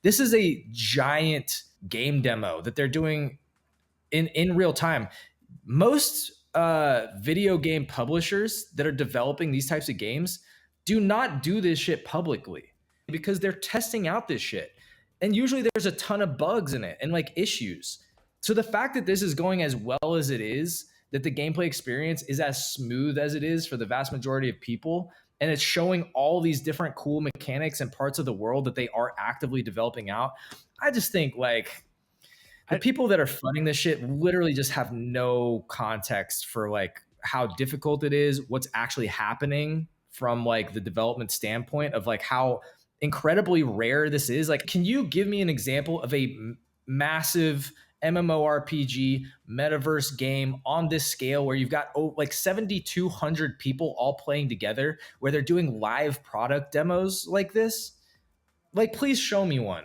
This is a giant game demo that they're doing in real time. Most video game publishers that are developing these types of games do not do this shit publicly because they're testing out this shit. And usually there's a ton of bugs in it and like issues. So the fact that this is going as well as it is, that the gameplay experience is as smooth as it is for the vast majority of people, and it's showing all these different cool mechanics and parts of the world that they are actively developing out, I just think like the people that are funding this shit literally just have no context for like how difficult it is, what's actually happening from like the development standpoint of like how incredibly rare this is. Like, can you give me an example of a massive MMORPG metaverse game on this scale where you've got like 7,200 people all playing together, where they're doing live product demos like this? Like, please show me one.